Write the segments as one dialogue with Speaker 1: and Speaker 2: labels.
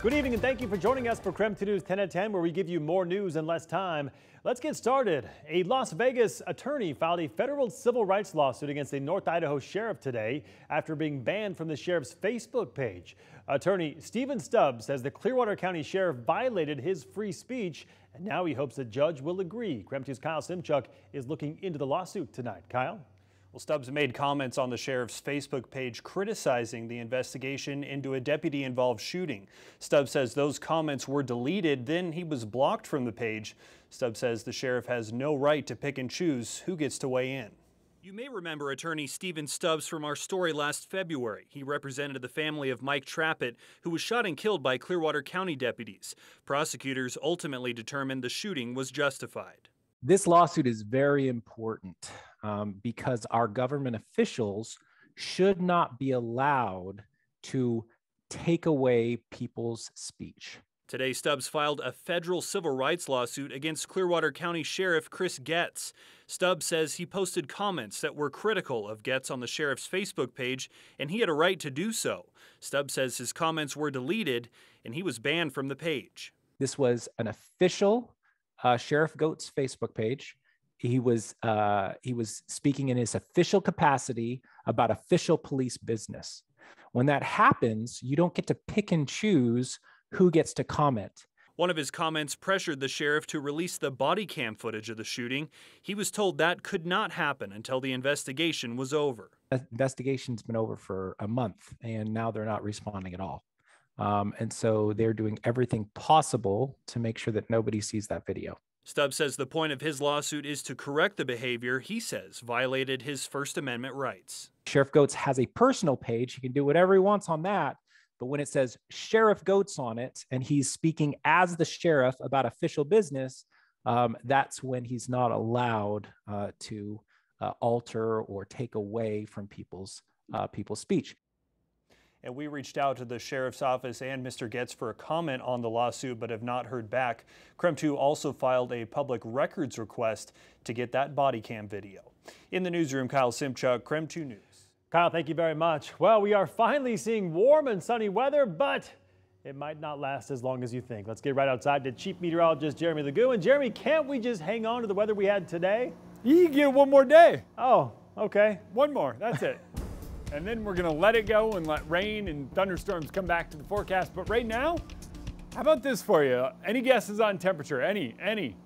Speaker 1: Good evening and thank you for joining us for KREM 2 News 10 at 10, where we give you more news in less time. Let's get started. A Las Vegas attorney filed a federal civil rights lawsuit against a North Idaho sheriff today after being banned from the sheriff's Facebook page. Attorney Stephen Stubbs says the Clearwater County sheriff violated his free speech, and now he hopes a judge will agree. KREM 2's Kyle Simchuk is looking into the lawsuit tonight. Kyle?
Speaker 2: Well, Stubbs made comments on the sheriff's Facebook page criticizing the investigation into a deputy-involved shooting. Stubbs says those comments were deleted, then he was blocked from the page. Stubbs says the sheriff has no right to pick and choose who gets to weigh in. You may remember attorney Stephen Stubbs from our story last February. He represented the family of Mike Trappett, who was shot and killed by Clearwater County deputies. Prosecutors ultimately determined the shooting was justified.
Speaker 3: This lawsuit is very important because our government officials should not be allowed to take away people's speech.
Speaker 2: Today, Stubbs filed a federal civil rights lawsuit against Clearwater County Sheriff Chris Goetz. Stubbs says he posted comments that were critical of Goetz on the sheriff's Facebook page, and he had a right to do so. Stubbs says his comments were deleted, and he was banned from the page.
Speaker 3: This was an official Sheriff Goetz Facebook page. He was speaking in his official capacity about official police business. When that happens, you don't get to pick and choose who gets to comment.
Speaker 2: One of his comments pressured the sheriff to release the body cam footage of the shooting. He was told that could not happen until the investigation was over.
Speaker 3: The investigation's been over for a month, and now they're not responding at all. And so they're doing everything possible to make sure that nobody sees that video.
Speaker 2: Stubbs says the point of his lawsuit is to correct the behavior he says violated his First Amendment rights.
Speaker 3: Sheriff Goetz has a personal page. He can do whatever he wants on that. But when it says Sheriff Goetz on it, and he's speaking as the sheriff about official business, that's when he's not allowed to alter or take away from people's speech.
Speaker 2: And we reached out to the sheriff's office and Mr. Goetz for a comment on the lawsuit, but have not heard back. KREM 2 also filed a public records request to get that body cam video. In the newsroom, Kyle Simchuk, KREM 2 News.
Speaker 1: Kyle, thank you very much. Well, we are finally seeing warm and sunny weather, but it might not last as long as you think. Let's get right outside to Chief Meteorologist Jeremy Legoo. And Jeremy, can't we just hang on to the weather we had today?
Speaker 4: You get one more day.
Speaker 1: Oh, okay.
Speaker 4: One more, that's it. And then we're gonna let it go and let rain and thunderstorms come back to the forecast. But right now, how about this for you? Any guesses on temperature? Any?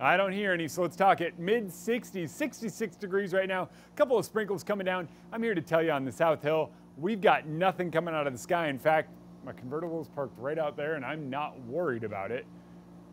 Speaker 4: I don't hear any, so let's talk it. Mid-60s, 66 degrees right now. A couple of sprinkles coming down. I'm here to tell you on the South Hill, we've got nothing coming out of the sky. In fact, my convertible is parked right out there and I'm not worried about it.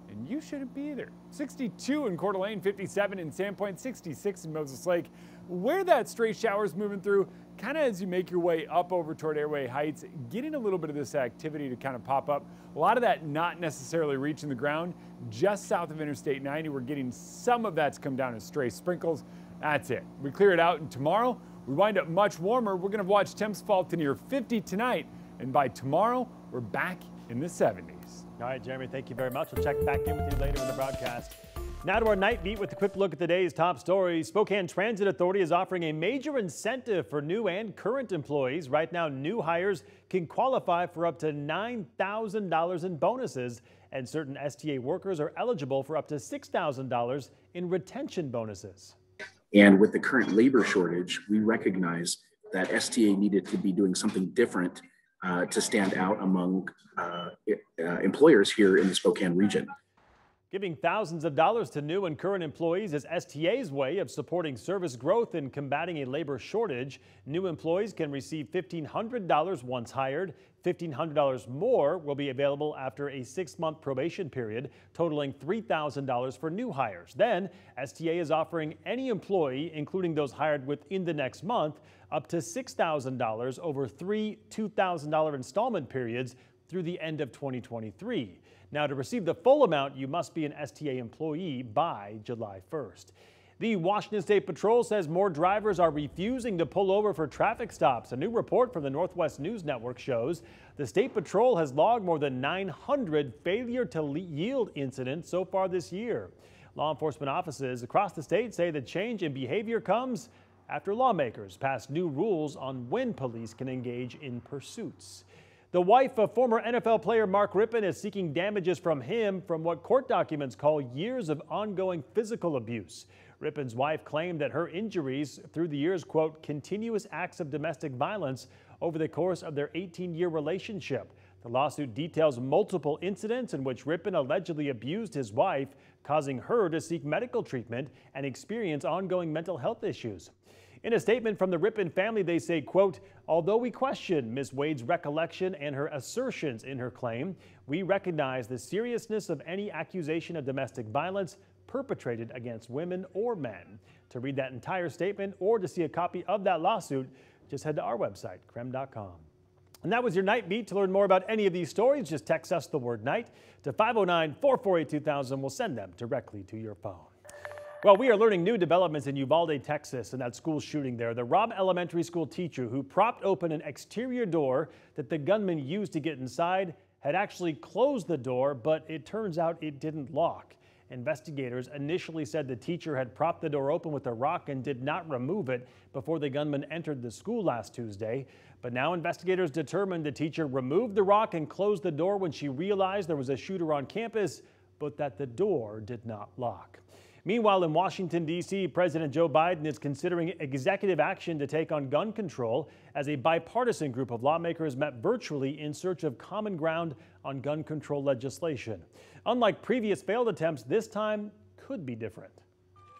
Speaker 4: And you shouldn't be either. 62 in Coeur d'Alene, 57 in Sandpoint, 66 in Moses Lake. Where that stray shower is moving through, kind of as you make your way up over toward Airway Heights, getting a little bit of this activity to kind of pop up. A lot of that not necessarily reaching the ground. Just south of Interstate 90, we're getting some of that to come down as stray sprinkles. That's it. We clear it out, and tomorrow we wind up much warmer. We're going to watch temps fall to near 50 tonight, and by tomorrow, we're back in the 70s.
Speaker 1: All right, Jeremy, thank you very much. We'll check back in with you later in the broadcast. Now to our night beat with a quick look at today's top stories. Spokane Transit Authority is offering a major incentive for new and current employees. Right now, new hires can qualify for up to $9,000 in bonuses, and certain STA workers are eligible for up to $6,000 in retention bonuses.
Speaker 5: And with the current labor shortage, we recognize that STA needed to be doing something different to stand out among employers here in the Spokane region.
Speaker 1: Giving thousands of dollars to new and current employees is STA's way of supporting service growth and combating a labor shortage. New employees can receive $1,500 once hired. $1,500 more will be available after a 6-month probation period, totaling $3,000 for new hires. Then, STA is offering any employee, including those hired within the next month, up to $6,000 over 3 $2,000 installment periods through the end of 2023. Now, to receive the full amount, you must be an STA employee by July 1st. The Washington State Patrol says more drivers are refusing to pull over for traffic stops. A new report from the Northwest News Network shows the State Patrol has logged more than 900 failure to yield incidents so far this year. Law enforcement offices across the state say the change in behavior comes after lawmakers passed new rules on when police can engage in pursuits. The wife of former NFL player Mark Griffin is seeking damages from him from what court documents call years of ongoing physical abuse. Griffin's wife claimed that her injuries through the years, quote, continuous acts of domestic violence over the course of their 18-year relationship. The lawsuit details multiple incidents in which Griffin allegedly abused his wife, causing her to seek medical treatment and experience ongoing mental health issues. In a statement from the Griffin family, they say, quote, although we question Ms. Wade's recollection and her assertions in her claim, we recognize the seriousness of any accusation of domestic violence perpetrated against women or men. To read that entire statement or to see a copy of that lawsuit, just head to our website, KREM.com. And that was your Night Beat. To learn more about any of these stories, just text us the word night to 509-448-2000. We'll send them directly to your phone. Well, we are learning new developments in Uvalde, Texas, and that school shooting there. The Robb Elementary School teacher who propped open an exterior door that the gunman used to get inside had actually closed the door, but it turns out it didn't lock. Investigators initially said the teacher had propped the door open with a rock and did not remove it before the gunman entered the school last Tuesday. But now investigators determined the teacher removed the rock and closed the door when she realized there was a shooter on campus, but that the door did not lock. Meanwhile, in Washington, D.C., President Joe Biden is considering executive action to take on gun control as a bipartisan group of lawmakers met virtually in search of common ground on gun control legislation. Unlike previous failed attempts, this time could be different.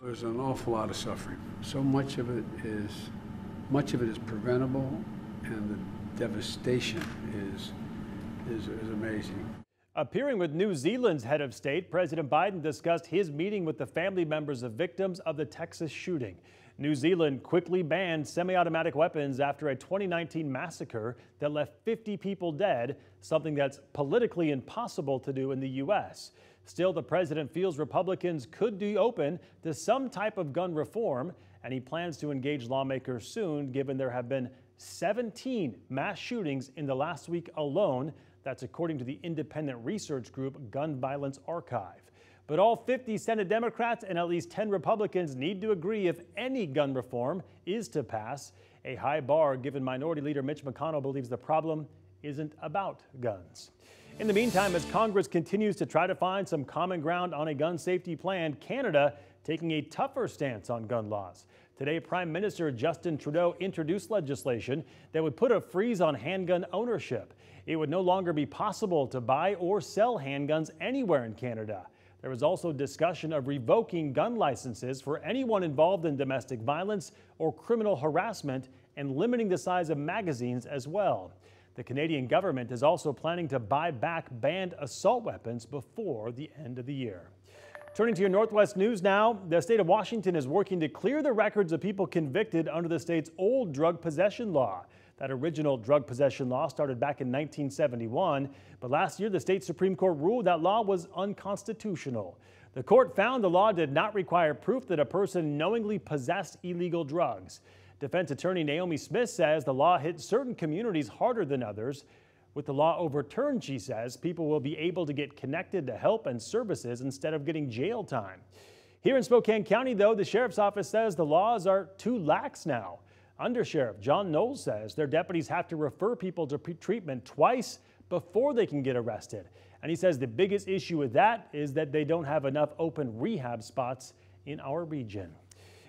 Speaker 6: There's an awful lot of suffering. So much of it is preventable, and the devastation is amazing.
Speaker 1: Appearing with New Zealand's head of state, President Biden discussed his meeting with the family members of victims of the Texas shooting. New Zealand quickly banned semi-automatic weapons after a 2019 massacre that left 50 people dead, something that's politically impossible to do in the U.S. Still, the president feels Republicans could be open to some type of gun reform, and he plans to engage lawmakers soon, given there have been 17 mass shootings in the last week alone. That's according to the independent research group Gun Violence Archive. But all 50 Senate Democrats and at least 10 Republicans need to agree if any gun reform is to pass, a high bar given Minority Leader Mitch McConnell believes the problem isn't about guns. In the meantime, as Congress continues to try to find some common ground on a gun safety plan, Canada taking a tougher stance on gun laws. Today, Prime Minister Justin Trudeau introduced legislation that would put a freeze on handgun ownership. It would no longer be possible to buy or sell handguns anywhere in Canada. There was also discussion of revoking gun licenses for anyone involved in domestic violence or criminal harassment and limiting the size of magazines as well. The Canadian government is also planning to buy back banned assault weapons before the end of the year. Turning to your Northwest news now, the state of Washington is working to clear the records of people convicted under the state's old drug possession law. That original drug possession law started back in 1971, but last year the state Supreme Court ruled that law was unconstitutional. The court found the law did not require proof that a person knowingly possessed illegal drugs. Defense attorney Naomi Smith says the law hit certain communities harder than others. With the law overturned, she says, people will be able to get connected to help and services instead of getting jail time. Here in Spokane County, though, the sheriff's office says the laws are too lax now. Undersheriff John Knowles says their deputies have to refer people to treatment twice before they can get arrested. And he says the biggest issue with that is that they don't have enough open rehab spots in our region.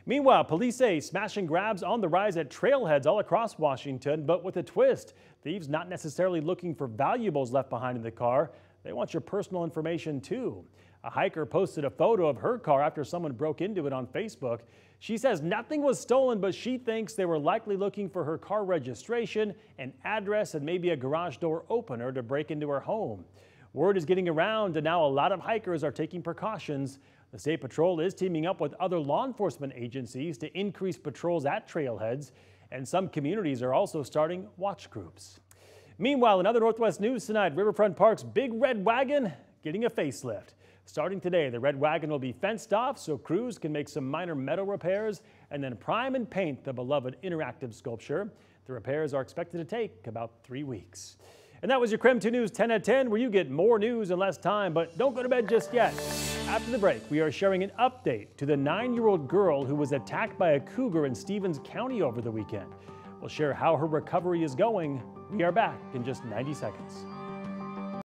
Speaker 1: Meanwhile, police say smash and grabs on the rise at trailheads all across Washington, but with a twist. Thieves not necessarily looking for valuables left behind in the car. They want your personal information too. A hiker posted a photo of her car after someone broke into it on Facebook. She says nothing was stolen, but she thinks they were likely looking for her car registration, an address, and maybe a garage door opener to break into her home. Word is getting around, and now a lot of hikers are taking precautions. The State Patrol is teaming up with other law enforcement agencies to increase patrols at trailheads, and some communities are also starting watch groups. Meanwhile, in other Northwest news tonight, Riverfront Park's Big Red Wagon getting a facelift. Starting today, the Red Wagon will be fenced off so crews can make some minor metal repairs and then prime and paint the beloved interactive sculpture. The repairs are expected to take about 3 weeks. And that was your KREM 2 News 10 at 10, where you get more news in less time, but don't go to bed just yet. After the break, we are sharing an update to the 9-year-old girl who was attacked by a cougar in Stevens County over the weekend. We'll share how her recovery is going. We are back in just 90 seconds.